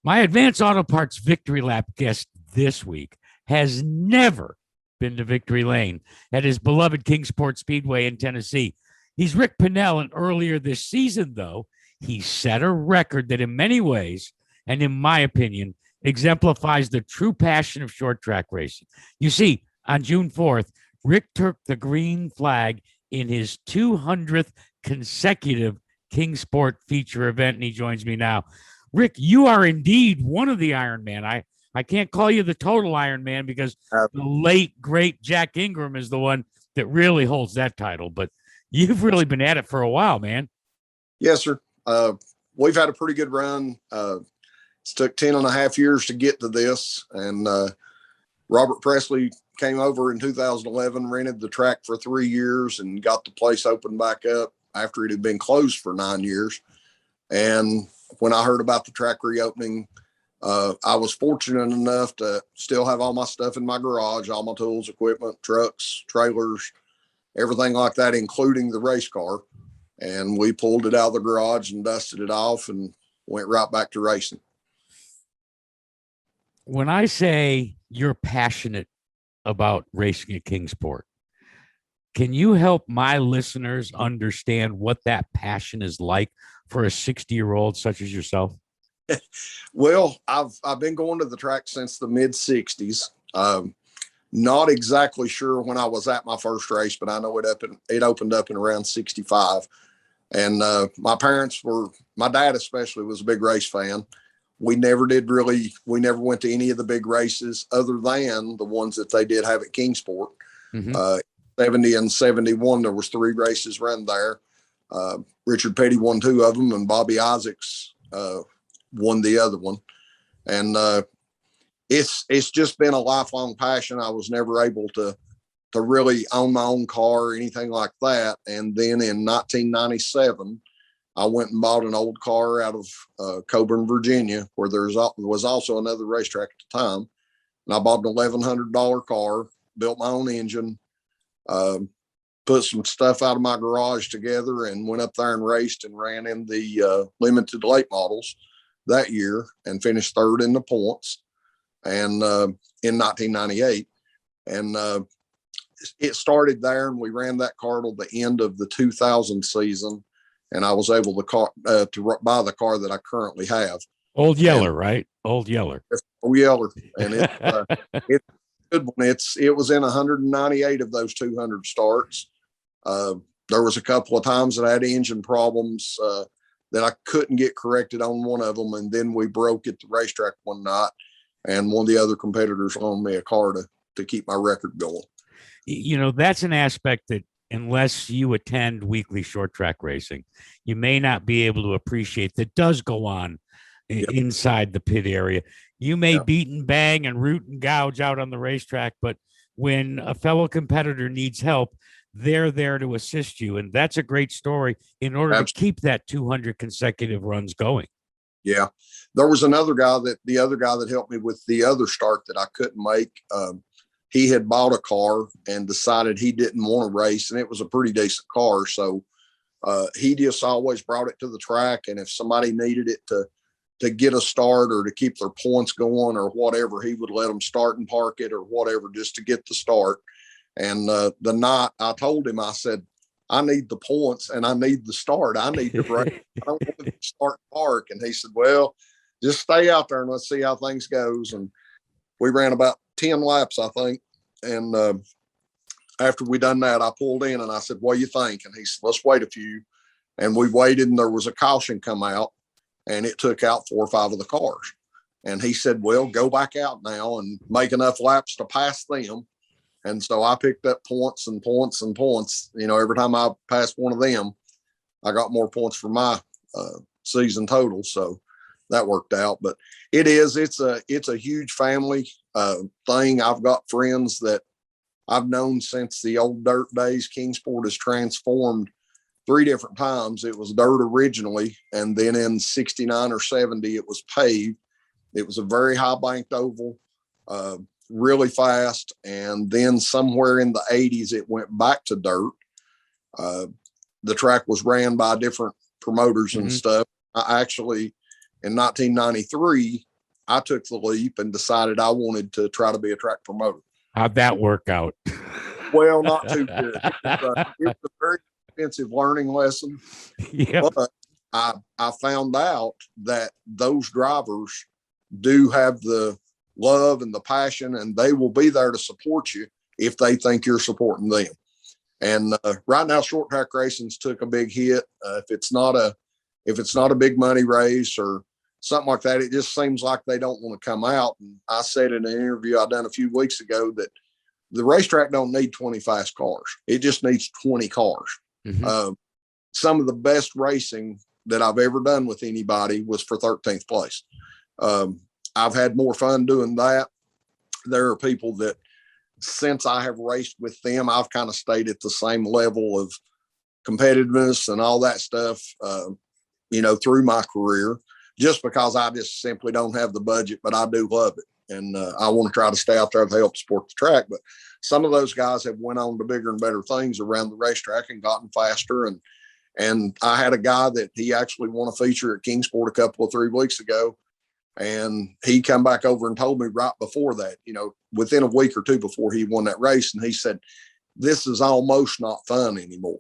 My Advance Auto Parts Victory Lap guest this week has never been to Victory Lane at his beloved Kingsport Speedway in Tennessee. He's Rick Pannell, and earlier this season, though, he set a record that in many ways, and in my opinion, exemplifies the true passion of short track racing. You see, on June 4th, Rick took the green flag in his 200th consecutive Kingsport feature event, and he joins me now. Rick, you are indeed one of the Iron Man. I can't call you the total Iron Man because the late, great Jack Ingram is the one that really holds that title. But you've really been at it for a while, man. Yes, sir. We've had a pretty good run. It's took 10 and a half years to get to this. And Robert Presley came over in 2011, rented the track for 3 years and got the place opened back up after it had been closed for 9 years. And when I heard about the track reopening, I was fortunate enough to still have all my stuff in my garage, all my tools, equipment, trucks, trailers, everything like that, including the race car. And we pulled it out of the garage and dusted it off and went right back to racing. When I say you're passionate about racing at Kingsport, can you help my listeners understand what that passion is like for a 60-year-old such as yourself? Well, I've been going to the track since the mid 60s. Not exactly sure when I was at my first race, but I know it opened up in around 65. And my dad especially was a big race fan. We never went to any of the big races other than the ones that they did have at Kingsport. Mm-hmm. 70 and 71, there was 3 races run there. Richard Petty won 2 of them, and Bobby Isaacs won the other one. And it's just been a lifelong passion. I was never able to really own my own car or anything like that. And then in 1997, I went and bought an old car out of Coburn, Virginia, where there was also another racetrack at the time. And I bought an $1,100 car, built my own engine, put some stuff out of my garage together, and went up there and raced and ran in the limited late models that year and finished 3rd in the points and in 1998. And it started there, and we ran that car till the end of the 2000 season. And I was able to buy the car that I currently have. Old Yeller, right? Old Yeller. Old Yeller. And it's a good one. It was in 198 of those 200 starts. There was a couple of times that I had engine problems that I couldn't get corrected on one of them. And then we broke at the racetrack one night, and one of the other competitors loaned me a car to keep my record going. You know, that's an aspect that, unless you attend weekly short track racing, you may not be able to appreciate that does go on inside the pit area. You may beat and bang and root and gouge out on the racetrack, but when a fellow competitor needs help, they're there to assist you. And that's a great story in order to keep that 200 consecutive runs going. Yeah. There was the other guy that helped me with the other start that I couldn't make. He had bought a car and decided he didn't want to race, and it was a pretty decent car. So he just always brought it to the track. And if somebody needed it to get a start or to keep their points going or whatever, he would let them start and park it or whatever, just to get the start. And the night I told him, I said, I need the points and I need the start. I need to race. I don't want to start and park. And he said, well, just stay out there and let's see how things goes. And we ran about 10 laps, I think. And after we done that, I pulled in and I said, what do you think? And he said, let's wait a few. And we waited, and there was a caution come out, and it took out 4 or 5 of the cars. And he said, well, go back out now and make enough laps to pass them. And so I picked up points and points and points. You know, every time I passed one of them, I got more points for my season total. So that worked out. But it's a huge family thing. I've got friends that I've known since the old dirt days. Kingsport has transformed 3 different times. It was dirt originally, and then in 69 or 70, it was paved. It was a very high banked oval, really fast. And then somewhere in the 80s, it went back to dirt. The track was ran by different promoters and stuff. I actually, in 1993, I took the leap and decided I wanted to try to be a track promoter. How'd that work out? Well, not too good. It was a very expensive learning lesson. Yep. But I found out that those drivers do have the love and the passion, and they will be there to support you if they think you're supporting them. And right now, short track racing's took a big hit. If it's not a big money race or something like that, it just seems like they don't want to come out. And I said in an interview I done a few weeks ago that the racetrack don't need 20 fast cars. It just needs 20 cars. Mm-hmm. Some of the best racing that I've ever done with anybody was for 13th place. I've had more fun doing that. There are people that, since I have raced with them, I've kind of stayed at the same level of competitiveness and all that stuff, through my career, just because I just simply don't have the budget, but I do love it. And I want to try to stay out there to help support the track. But some of those guys have went on to bigger and better things around the racetrack and gotten faster. And I had a guy that he actually won a feature at Kingsport a couple of 3 weeks ago. And he come back over and told me right before that, within a week or two before he won that race. And he said, this is almost not fun anymore.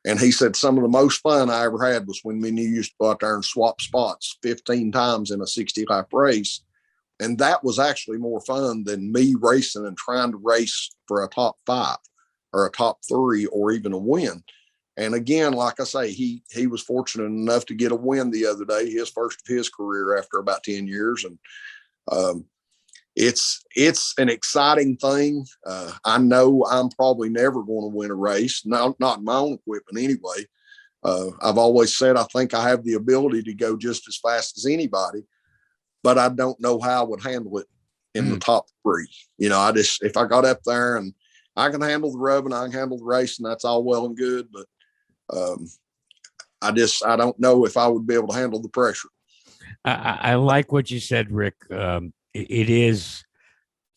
And he said, some of the most fun I ever had was when me and you used to go out there and swap spots 15 times in a 60 lap race. And that was actually more fun than me racing and trying to race for a top 5 or a top 3 or even a win. And again, like I say, he was fortunate enough to get a win the other day, his first of his career after about 10 years. And it's an exciting thing. I know I'm probably never going to win a race, not in my own equipment anyway. I've always said I think I have the ability to go just as fast as anybody, but I don't know how I would handle it in the top 3. If I got up there and I can handle the rubbing, I can handle the racing, that's all well and good. But I don't know if I would be able to handle the pressure. I like what you said, Rick. It is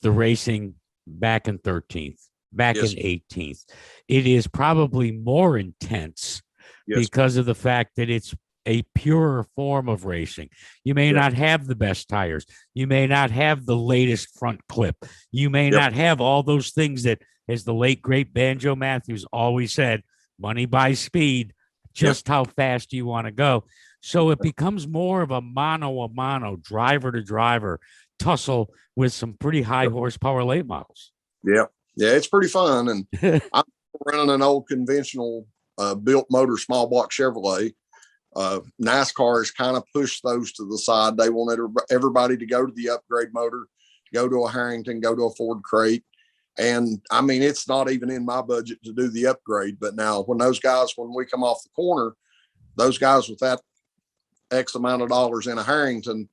the racing back in 13th, back in 18th. It is probably more intense because of the fact that it's a purer form of racing. You may not have the best tires. You may not have the latest front clip. You may not have all those things that, as the late, great Banjo Matthews always said, money buys speed, just how fast do you want to go? So it becomes more of a mano, driver to driver tussle with some pretty high horsepower late models. Yeah, it's pretty fun. And I'm running an old conventional built motor small block Chevrolet. NASCAR has kind of pushed those to the side. They want everybody to go to the upgrade motor, go to a Harrington, go to a Ford crate. And I mean, it's not even in my budget to do the upgrade. But now when we come off the corner, those guys with that X amount of dollars in a Harrington,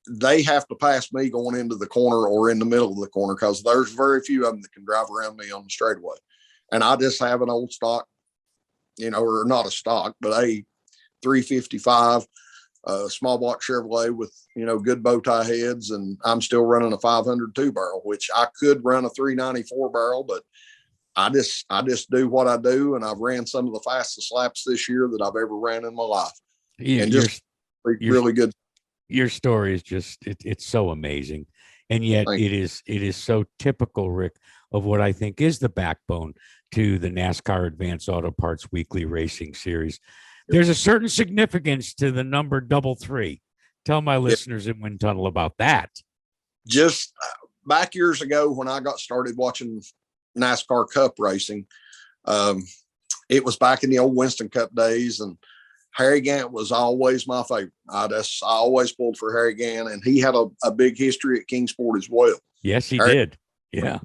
they have to pass me going into the corner or in the middle of the corner, because there's very few of them that can drive around me on the straightaway. And I just have an old stock, or not a stock, but a 355 small block Chevrolet with, good bow tie heads. And I'm still running a 502 barrel, which I could run a 394 barrel, but I just do what I do. And I've ran some of the fastest laps this year that I've ever ran in my life. Yeah, and just really good. Your story is just, it's so amazing. And yet it is so typical, Rick, of what I think is the backbone to the NASCAR Advanced Auto Parts Weekly Racing Series. There's a certain significance to the number 33. Tell my listeners in Wind Tunnel about that. Just back years ago when I got started watching NASCAR Cup racing, it was back in the old Winston Cup days, and Harry Gant was always my favorite. I always pulled for Harry Gant, and he had a big history at Kingsport as well. Yes, he did. Yeah.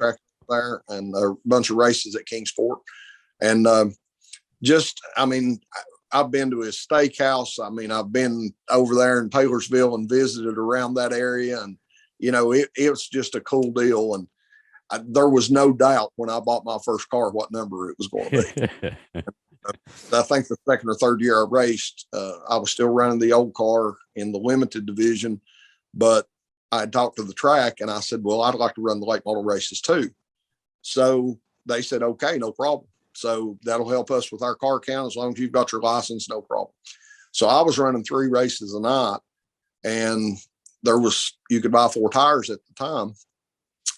There and a bunch of races at Kingsport. And I've been to his steakhouse. I've been over there in Taylorsville and visited around that area. And, it was just a cool deal. And there was no doubt when I bought my first car what number it was going to be. I think the second or third year I raced, I was still running the old car in the limited division, but I talked to the track and I said, well, I'd like to run the late model races too. So they said, okay, no problem. So that'll help us with our car count. As long as you've got your license, no problem. So I was running 3 races a night, and you could buy 4 tires at the time.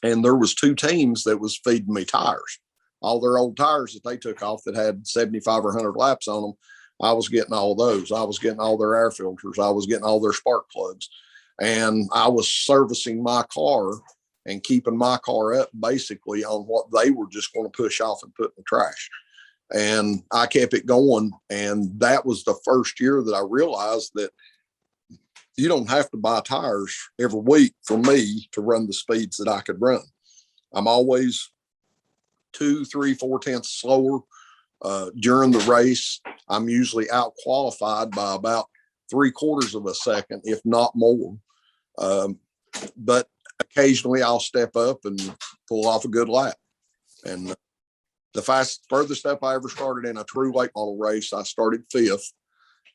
And there was 2 teams that was feeding me tires, all their old tires that they took off that had 75 or 100 laps on them. I was getting all those. I was getting all their air filters. I was getting all their spark plugs, and I was servicing my car and keeping my car up basically on what they were just going to push off and put in the trash. And I kept it going. And that was the first year that I realized that you don't have to buy tires every week for me to run the speeds that I could run. I'm always 2, 3, 4 tenths slower. During the race, I'm usually out qualified by about 3/4 of a second, if not more. But occasionally I'll step up and pull off a good lap. And the furthest up I ever started in a true late model race, I started 5th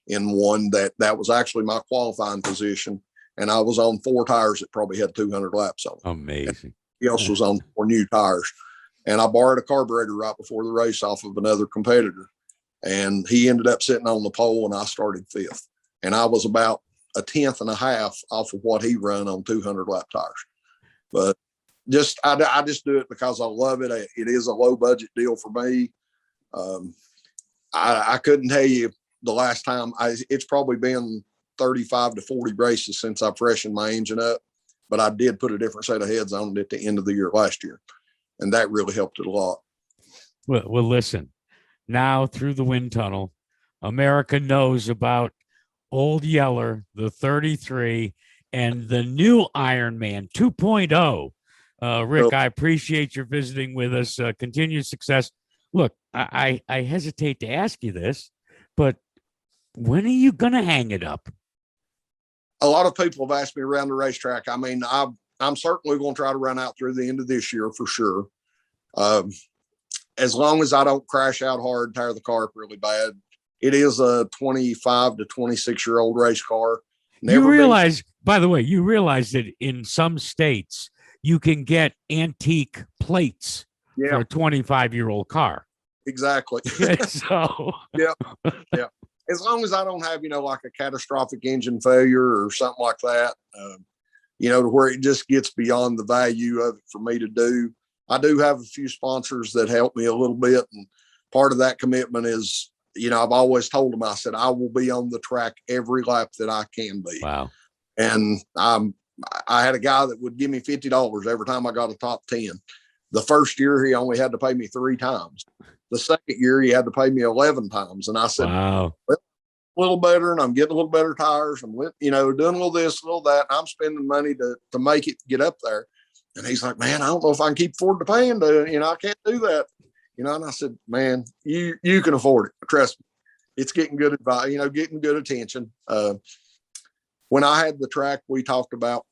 in one that was actually my qualifying position. And I was on 4 tires that probably had 200 laps on them. Amazing. He else was on 4 new tires. And I borrowed a carburetor right before the race off of another competitor. And he ended up sitting on the pole, and I started 5th. And I was about 1.5 off of what he run on 200 lap tires. But I just do it because I love it. It is a low budget deal for me. I couldn't tell you the last time. It's probably been 35 to 40 races since I freshened my engine up, but I did put a different set of heads on it at the end of the year last year. And that really helped it a lot. Well, listen, now through the wind tunnel, America knows about Old Yeller, the 33, and the new Ironman 2.0. Rick, I appreciate your visiting with us. Continued success. Look, I hesitate to ask you this, but when are you going to hang it up? A lot of people have asked me around the racetrack. I mean, I'm certainly going to try to run out through the end of this year for sure. As long as I don't crash out hard, tear the car up really bad. It is a 25 to 26-year-old race car. By the way, you realize that in some states you can get antique plates for a 25-year-old car. Exactly. So yeah. As long as I don't have, like a catastrophic engine failure or something like that, to where it just gets beyond the value of it for me to do. I do have a few sponsors that help me a little bit. And part of that commitment is, I've always told them, I said, I will be on the track every lap that I can be. Wow. And I had a guy that would give me $50 every time I got a top 10. The first year he only had to pay me 3 times. The second year he had to pay me 11 times. And I said, wow. Well, a little better, and I'm getting a little better tires. I'm doing a little this, a little that. And I'm spending money to make it get up there. And he's like, man, I don't know if I can keep affording to paying to, I can't do that. And I said, man, you can afford it. Trust me. It's getting good advice, getting good attention. When I had the track, we talked about,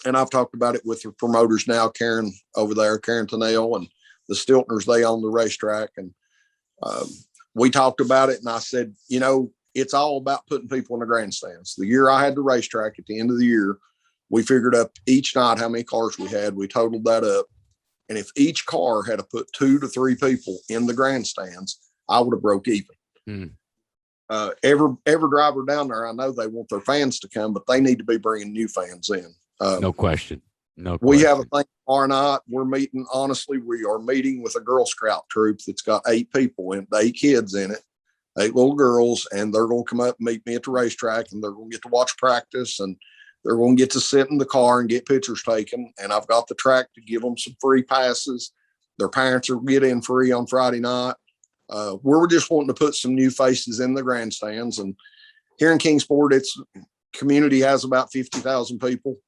and I've talked about it with the promoters now, Karen over there, Karen Pannell, and the Stiltners, they own the racetrack. And we talked about it, and I said, it's all about putting people in the grandstands. The year I had the racetrack, at the end of the year, we figured up each night how many cars we had. We totaled that up. And if each car had to put 2 to 3 people in the grandstands, I would have broke even. Every driver down there, I know they want their fans to come, but they need to be bringing new fans in. No question. We have a thing tomorrow night. We are meeting with a Girl Scout troop that's got 8 people in, 8 kids in it, 8 little girls, and they're going to come up and meet me at the racetrack, and they're going to get to watch practice, and they're going to get to sit in the car and get pictures taken. And I've got the track to give them some free passes. Their parents will get in free on Friday night. We're just wanting to put some new faces in the grandstands. And here in Kingsport, community has about 50,000 people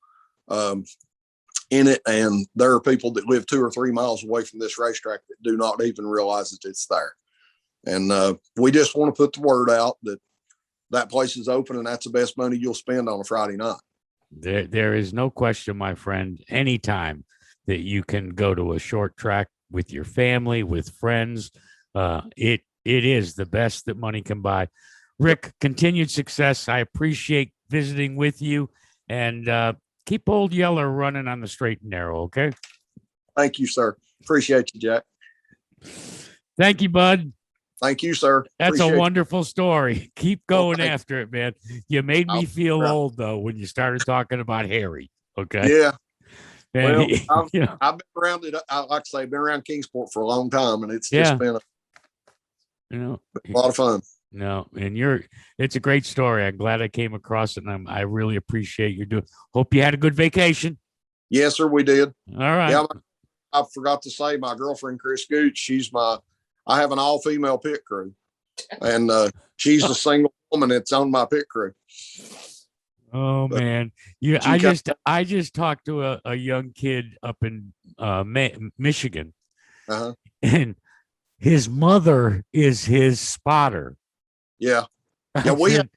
in it. And there are people that live 2 or 3 miles away from this racetrack that do not even realize that it's there. And we just want to put the word out that place is open, and that's the best money you'll spend on a Friday night. There is no question, my friend, anytime that you can go to a short track with your family, with friends, it is the best that money can buy. Rick, continued success. I appreciate visiting with you, and keep Old Yeller running on the straight and narrow, okay? Thank you, sir. Appreciate you, Jack. Thank you, bud. Thank you, sir. That's Appreciate a wonderful story. Keep going thank after it, man. You made me feel try. old though when you started talking about Harry. Okay. Yeah. Man, Well, you know, I've been around it. Like I say, been around Kingsport for a long time, and it's yeah, just been you know, a lot of fun. no, and it's a great story. I'm glad I came across it, and I really appreciate you doing. Hope you had a good vacation. Yes, sir, we did. All right. Yeah, I forgot to say, my girlfriend Chris Gooch. I have an all-female pit crew, and she's the single woman that's on my pit crew. Oh But man, I just talked to a young kid up in Michigan, uh-huh. and his mother is his spotter. Yeah, I we said, have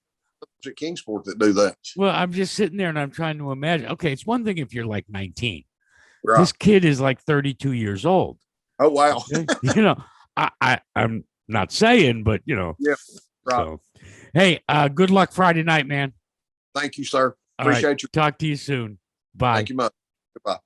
at Kingsport that do that. well, I'm just sitting there and I'm trying to imagine. Okay, it's one thing if you're like 19. Right. This kid is like 32 years old. Oh wow. Okay? You know, I'm not saying, but you know. Yeah. Right. So, hey, good luck Friday night, man. Thank you, sir. All right. Appreciate you. Talk to you soon. Bye. Thank you much. Goodbye.